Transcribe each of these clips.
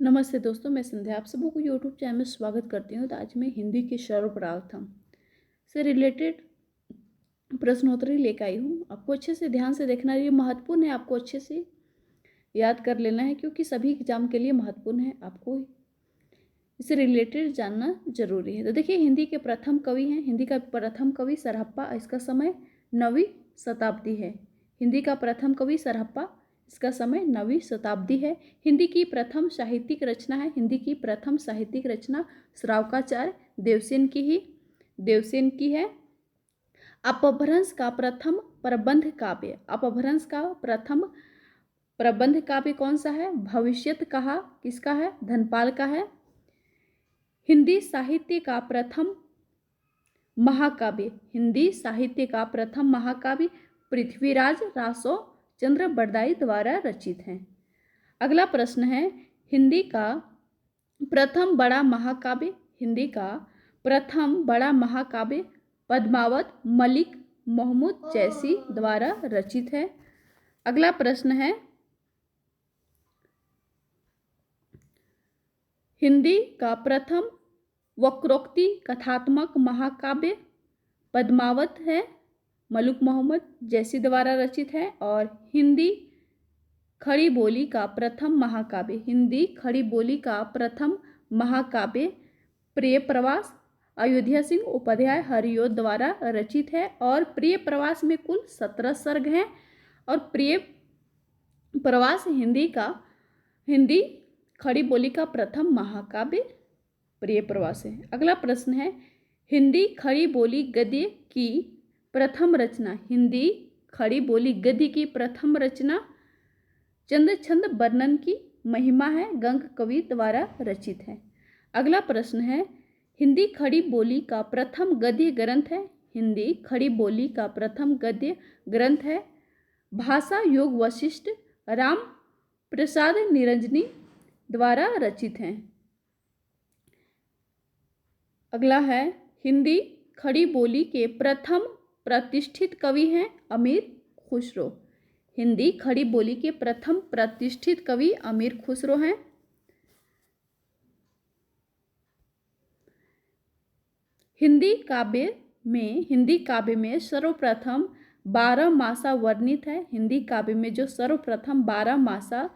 नमस्ते दोस्तों, मैं संध्या आप सबको यूट्यूब चैनल में स्वागत करती हूँ। तो आज मैं हिंदी के सर्वप्रथम से रिलेटेड प्रश्नोत्तरी लेकर आई हूँ। आपको अच्छे से ध्यान से देखना, ये महत्वपूर्ण है, आपको अच्छे से याद कर लेना है क्योंकि सभी एग्जाम के लिए महत्वपूर्ण है। आपको इससे रिलेटेड जानना जरूरी है। तो देखिए, हिंदी के प्रथम कवि हैं। हिंदी का प्रथम कवि सरहप्पा, इसका समय 9वीं शताब्दी है। हिंदी का प्रथम कवि सरहप्पा, इसका समय 9वीं शताब्दी है। हिंदी की प्रथम साहित्यिक रचना है। हिंदी की प्रथम साहित्यिक रचना श्रावकाचार्य देवसेन की है। अपभ्रंश का प्रथम प्रबंध काव्य, अपभ्रंश का प्रथम प्रबंध काव्य कौन सा है? भविष्यत कहा, किसका है? धनपाल का है। हिंदी साहित्य का प्रथम महाकाव्य, हिंदी साहित्य का प्रथम महाकाव्य पृथ्वीराज रासो चंद्र बरदाई द्वारा रचित है। अगला प्रश्न है, हिंदी का प्रथम बड़ा महाकाव्य, हिंदी का प्रथम बड़ा महाकाव्य पद्मावत मलिक मोहम्मद जैसी द्वारा रचित है। अगला प्रश्न है, हिंदी का प्रथम वक्रोक्ति कथात्मक महाकाव्य पद्मावत है, मलिक मोहम्मद जैसी द्वारा रचित है। और हिंदी खड़ी बोली का प्रथम महाकाव्य, हिंदी खड़ी बोली का प्रथम महाकाव्य प्रिय प्रवास अयोध्या सिंह उपाध्याय हरिओ द्वारा रचित है। और प्रिय प्रवास में कुल 17 सर्ग हैं। और प्रिय प्रवास हिंदी खड़ी बोली का प्रथम महाकाव्य प्रिय प्रवास है। अगला प्रश्न है, हिंदी खड़ी बोली गद्य की प्रथम रचना, हिंदी खड़ी बोली गद्य की प्रथम रचना चंद्र छंद वर्णन की महिमा है, गंग कवि द्वारा रचित है। अगला प्रश्न है, हिंदी खड़ी बोली का प्रथम गद्य ग्रंथ है, हिंदी खड़ी बोली का प्रथम गद्य ग्रंथ है भाषा योग वशिष्ठ राम प्रसाद निरंजनी द्वारा रचित है। अगला है, हिंदी खड़ी बोली के प्रथम प्रतिष्ठित कवि हैं अमीर खुसरो, हिंदी खड़ी बोली के प्रथम प्रतिष्ठित कवि अमीर खुसरो हैं। हिंदी काव्य में सर्वप्रथम 12 मासा वर्णित है, हिंदी काव्य में जो सर्वप्रथम 12 मासा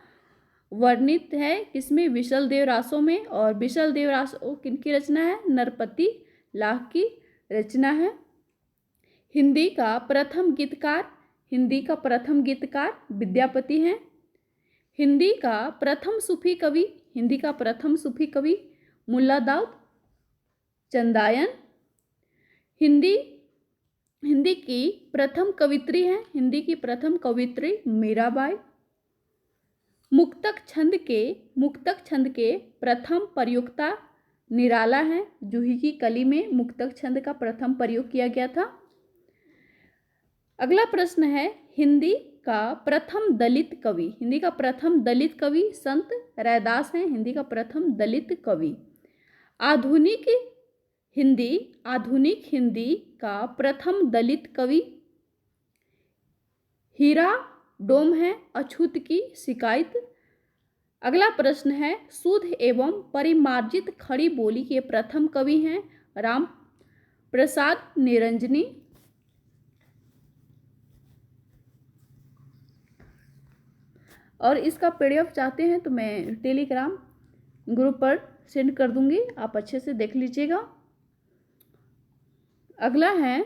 वर्णित है किसमें? विशल देव रासो में। और विशल देव रासो किनकी रचना है? नरपति लाह की रचना है। हिंदी का प्रथम गीतकार विद्यापति हैं। हिंदी का प्रथम सूफी कवि मुल्ला दाऊद चंदायन। हिंदी की प्रथम कवित्री हैं, हिंदी की प्रथम कवित्री मीराबाई। मुक्तक छंद के प्रथम प्रयोक्ता निराला हैं, जूही की कली में मुक्तक छंद का प्रथम प्रयोग किया गया था। अगला प्रश्न है, हिंदी का प्रथम दलित कवि संत रैदास हैं, हिंदी का प्रथम दलित कवि। आधुनिक हिंदी का प्रथम दलित कवि हीरा डोम है, अछूत की शिकायत। अगला प्रश्न है, शुद्ध एवं परिमार्जित खड़ी बोली के प्रथम कवि हैं राम प्रसाद निरंजनी। और इसका पीडीएफ चाहते हैं तो मैं टेलीग्राम ग्रुप पर सेंड कर दूंगी, आप अच्छे से देख लीजिएगा। अगला है,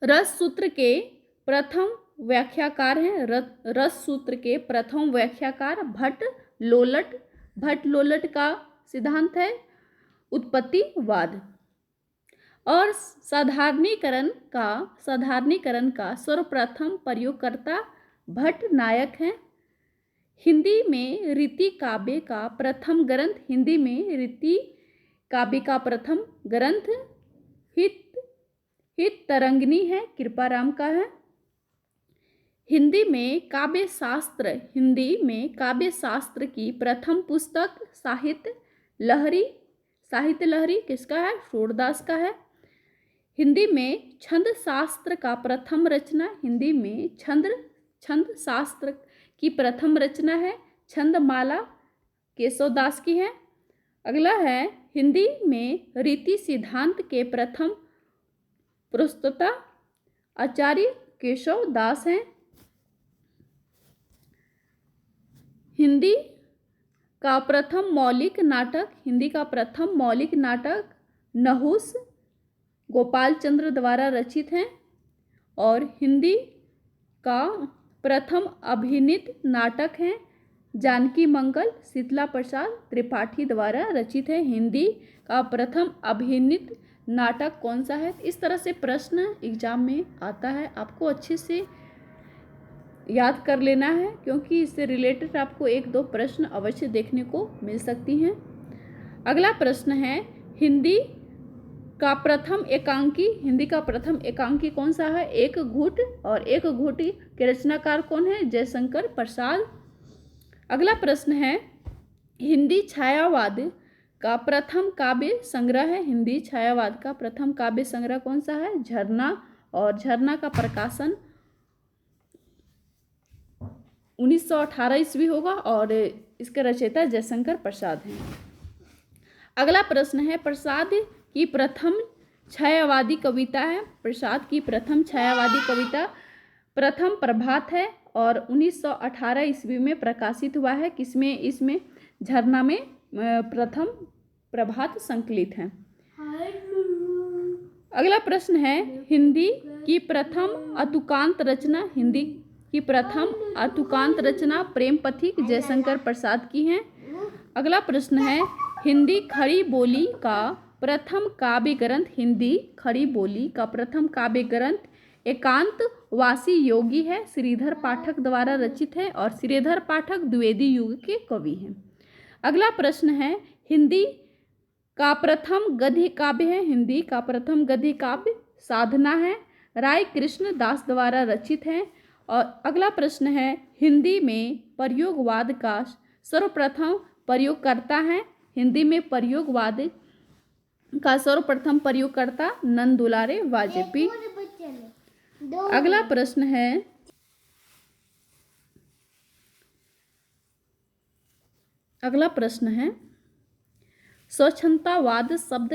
रस सूत्र के प्रथम व्याख्याकार हैं, रस सूत्र के प्रथम व्याख्याकार भट्ट लोलट का सिद्धांत है उत्पत्तिवाद। और साधारणीकरण का सर्वप्रथम प्रयोगकर्ता भट्ट नायक हैं। हिंदी में रीति काव्य का प्रथम ग्रंथ हित तरंगिनी है, कृपाराम का है। हिंदी में काव्य शास्त्र की प्रथम पुस्तक साहित्य लहरी किसका है? सूरदास का है। हिंदी में छंद शास्त्र का प्रथम रचना, हिंदी में छंद शास्त्र की प्रथम रचना है छंदमाला केशव दास की है। अगला है हिंदी में रीति सिद्धांत के प्रथम प्रस्तोता आचार्य केशव दास हैं। हिंदी का प्रथम मौलिक नाटक नहुस गोपाल चंद्र द्वारा रचित है। और हिंदी का प्रथम अभिनीत नाटक है जानकी मंगल शीतला प्रसाद त्रिपाठी द्वारा रचित है। हिंदी का प्रथम अभिनीत नाटक कौन सा है? इस तरह से प्रश्न एग्जाम में आता है, आपको अच्छे से याद कर लेना है, क्योंकि इससे रिलेटेड आपको 1-2 प्रश्न अवश्य देखने को मिल सकती हैं। अगला प्रश्न है हिंदी का प्रथम एकांकी कौन सा है? एक घुट और एक घुटी के रचनाकार कौन है? जयशंकर प्रसाद। अगला प्रश्न है हिंदी छायावाद का प्रथम काव्य संग्रह है। हिंदी छायावाद का प्रथम काव्य संग्रह कौन सा है? झरना। और झरना का प्रकाशन 1918 ईस्वी होगा और इसके रचयिता जयशंकर प्रसाद हैं। अगला प्रश्न है प्रसाद की प्रथम छायावादी कविता है। प्रसाद की प्रथम छायावादी कविता प्रथम प्रभात है और 1918 ईस्वी में प्रकाशित हुआ है। किसमें? इसमें झरना में प्रथम प्रभात संकलित है। अगला प्रश्न है हिंदी की प्रथम अतुकांत रचना प्रेम पथिक जयशंकर प्रसाद की है। अगला प्रश्न है हिंदी खड़ी बोली का प्रथम काव्य ग्रंथ एकांतवासी योगी है, श्रीधर पाठक द्वारा रचित है और श्रीधर पाठक द्विवेदी युग के कवि हैं। अगला प्रश्न है हिंदी का प्रथम गद्य काव्य है। हिंदी का प्रथम गद्य काव्य साधना है, राय कृष्ण दास द्वारा रचित है। और अगला प्रश्न है हिंदी में प्रयोगवाद का सर्वप्रथम प्रयोगकर्ता है। हिंदी में प्रयोगवाद का सर्वप्रथम प्रयोगकर्ता नंद दुलारे वाजपेयी। अगला प्रश्न है स्वच्छंदवाद शब्द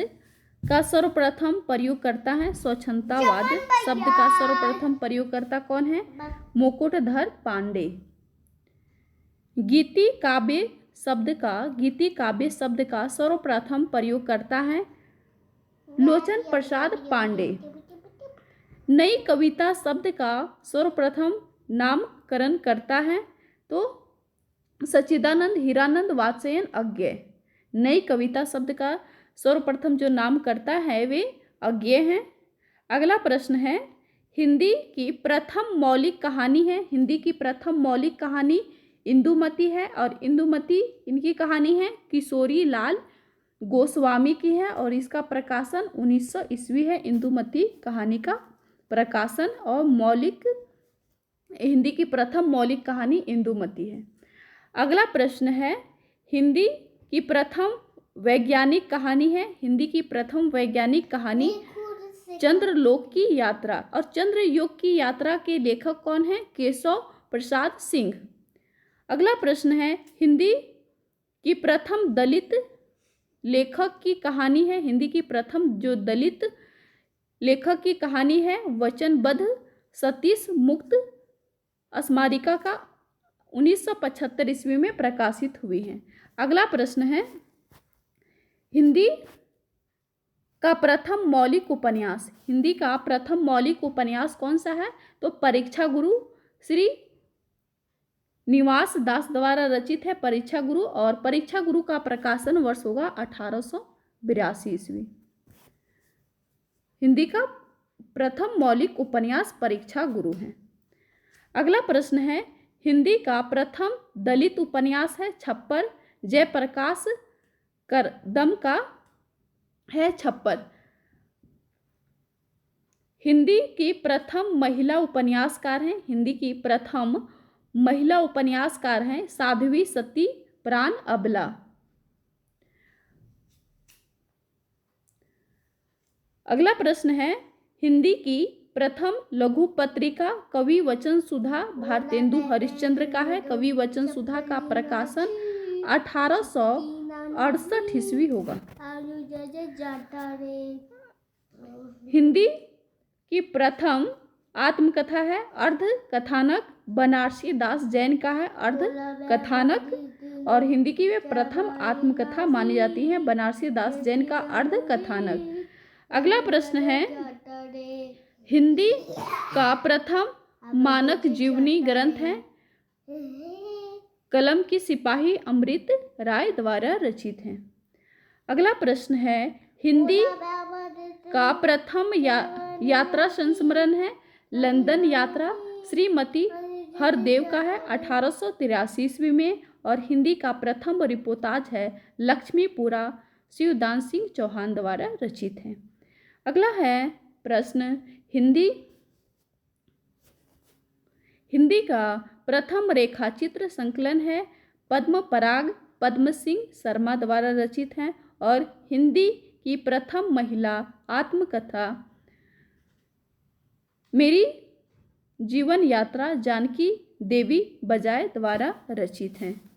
का सर्वप्रथम प्रयोगकर्ता है। स्वच्छंदवाद शब्द का सर्वप्रथम प्रयोगकर्ता कौन है? मुकुटधर पांडे। गीति काव्य शब्द का सर्वप्रथम प्रयोगकर्ता है लोचन प्रसाद पांडे। नई कविता शब्द का सर्वप्रथम नामकरण करता है तो सच्चिदानंद हीरानंद वात्स्ययन अज्ञेय। नई कविता शब्द का सर्वप्रथम जो नाम करता है वे अज्ञेय हैं। अगला प्रश्न है हिंदी की प्रथम मौलिक कहानी है। हिंदी की प्रथम मौलिक कहानी इंदुमती है और इंदुमती इनकी कहानी है किशोरी लाल गोस्वामी की है और इसका प्रकाशन 1900 ईस्वी है। इंदुमती कहानी का प्रकाशन और हिंदी की प्रथम मौलिक कहानी इंदुमती है। अगला प्रश्न है हिंदी की प्रथम वैज्ञानिक कहानी है। हिंदी की प्रथम वैज्ञानिक कहानी चंद्रलोक की यात्रा और चंद्रयोग की यात्रा के लेखक कौन है? केशव प्रसाद सिंह। अगला प्रश्न है हिंदी की प्रथम दलित लेखक की कहानी है। हिंदी की प्रथम जो दलित लेखक की कहानी है वचनबद्ध सतीश मुक्त स्मारिका का 1975 ईस्वी में प्रकाशित हुई है। अगला प्रश्न है हिंदी का प्रथम मौलिक उपन्यास। हिंदी का प्रथम मौलिक उपन्यास कौन सा है? तो परीक्षा गुरु श्री निवास दास द्वारा रचित है परीक्षा गुरु और परीक्षा गुरु का प्रकाशन वर्ष होगा 1882 ईस्वी। हिंदी का प्रथम मौलिक उपन्यास परीक्षा गुरु है। अगला प्रश्न है हिंदी का प्रथम दलित उपन्यास है छप्पर जयप्रकाश करदम का है छप्पर। हिंदी की प्रथम महिला उपन्यासकार हैं। हिंदी की प्रथम महिला उपन्यासकार हैं साध्वी सती प्राण अबला। अगला प्रश्न है हिंदी की प्रथम लघु पत्रिका कवि वचन सुधा भारतेंदु हरिश्चंद्र का है। कवि वचन सुधा का प्रकाशन 1868 ईस्वी होगा। हिंदी की प्रथम आत्मकथा है अर्ध कथानक, बनारसी दास जैन का है अर्ध कथानक, और हिंदी की वे प्रथम आत्मकथा मानी जाती है बनारसी दास जैन का अर्ध कथानक। अगला प्रश्न है, हिंदी का प्रथम मानक जीवनी ग्रंथ है कलम की सिपाही अमृत राय द्वारा रचित है। अगला प्रश्न है, हिंदी का प्रथम यात्रा संस्मरण है लंदन यात्रा श्रीमती हरदेव का है 1883 ईस्वी में, और हिंदी का प्रथम रिपोर्टाज है लक्ष्मीपुरा शिवदान सिंह चौहान द्वारा रचित है। अगला है प्रश्न, हिंदी का प्रथम रेखाचित्र संकलन है पद्म पराग पद्म सिंह शर्मा द्वारा रचित है, और हिंदी की प्रथम महिला आत्मकथा मेरी जीवन यात्रा जानकी देवी बजाय द्वारा रचित है।